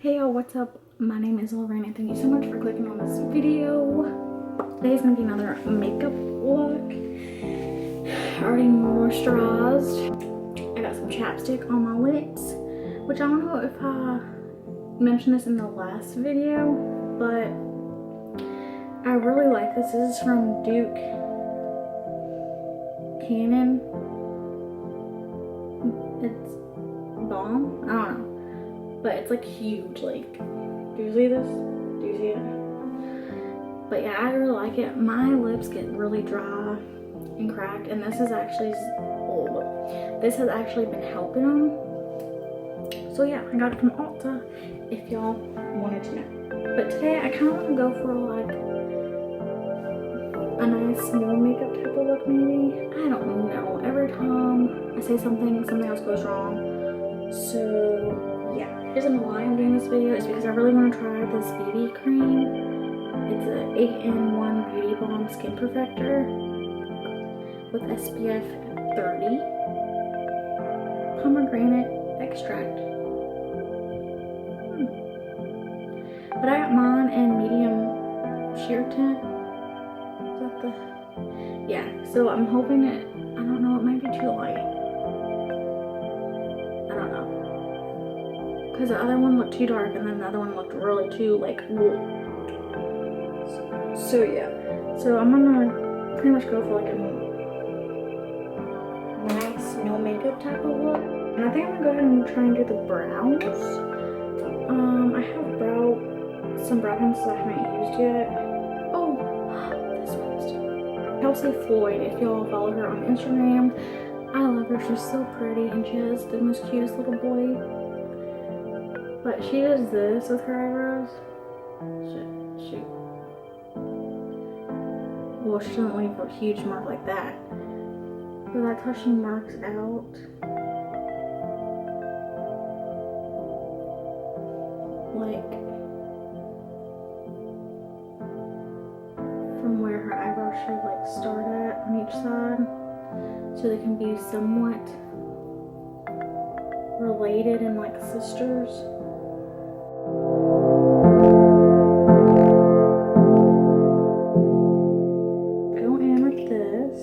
Hey y'all, what's up? My name is Lorena. Thank you so much for clicking on this video. Today's gonna be another makeup look. Already moisturized. I got some chapstick on my lips, which I don't know if I mentioned this in the last video, but I really like this. This is from Duke Cannon. It's bomb. I don't know. But it's like huge, like, do you see this? Do you see it? But yeah, I really like it. My lips get really dry and cracked, and this is actually old. This has actually been helping them. So yeah, I got it from Ulta if y'all wanted to know. But today I kind of want to go for like a nice no makeup type of look maybe. I don't know. Every time I say something else goes wrong. So yeah, the reason why I'm doing this video is because I really want to try this BB cream. It's an 8-in-1 Beauty Balm Skin Perfector with SPF 30 pomegranate extract. But I got mine in medium sheer tint. Is that the... Yeah, so I'm hoping it, I don't know, it might be too light. Because the other one looked too dark and then the other one looked really too like wool. So yeah. So I'm gonna pretty much go for like a nice no makeup type of look. And I think I'm gonna go ahead and try and do the brows. I have some brow pencils I haven't used yet. Oh, this one's Kelsey Floyd. If y'all follow her on Instagram, I love her. She's so pretty and she has the most cutest little boy. But she does this with her eyebrows. Shoot. Well, she doesn't leave a huge mark like that. But that's how she marks out. Like, from where her eyebrows should like start at on each side. So they can be somewhat related and like sisters. Go in with this.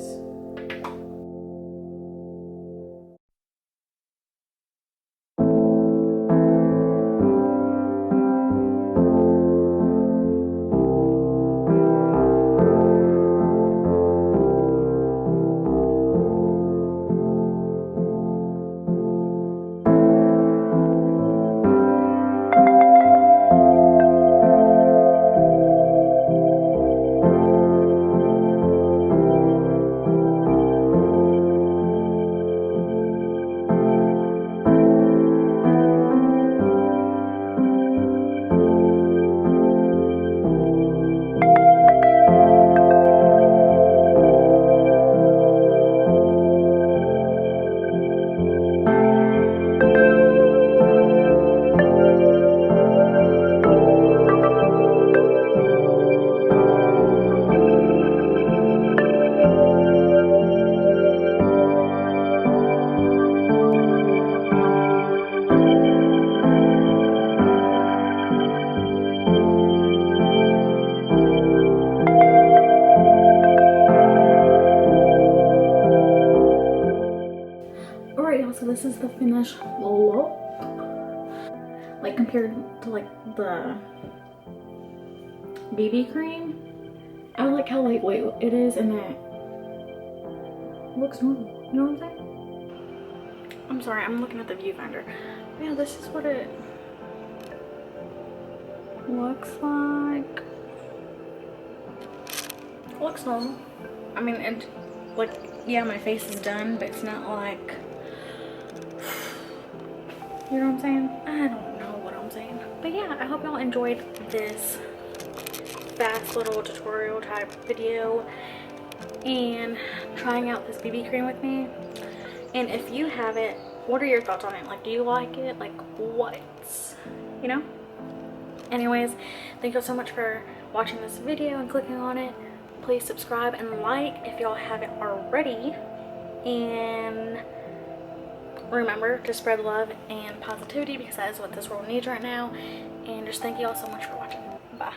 So this is the finished look, like compared to like the BB cream. I like how lightweight it is and it looks normal, you know what I'm saying? I'm sorry, I'm looking at the viewfinder. Yeah, this is what it looks like. It looks normal. I mean, it, like, yeah, my face is done, but it's not like, you know what I'm saying? I don't know what I'm saying. But yeah, I hope y'all enjoyed this fast little tutorial type video and trying out this BB cream with me. And if you have it, what are your thoughts on it? Like, do you like it? Like, what? You know? Anyways, thank you so much for watching this video and clicking on it. Please subscribe and like if y'all haven't already. And remember to spread love and positivity because that is what this world needs right now. And just thank you all so much for watching. Bye.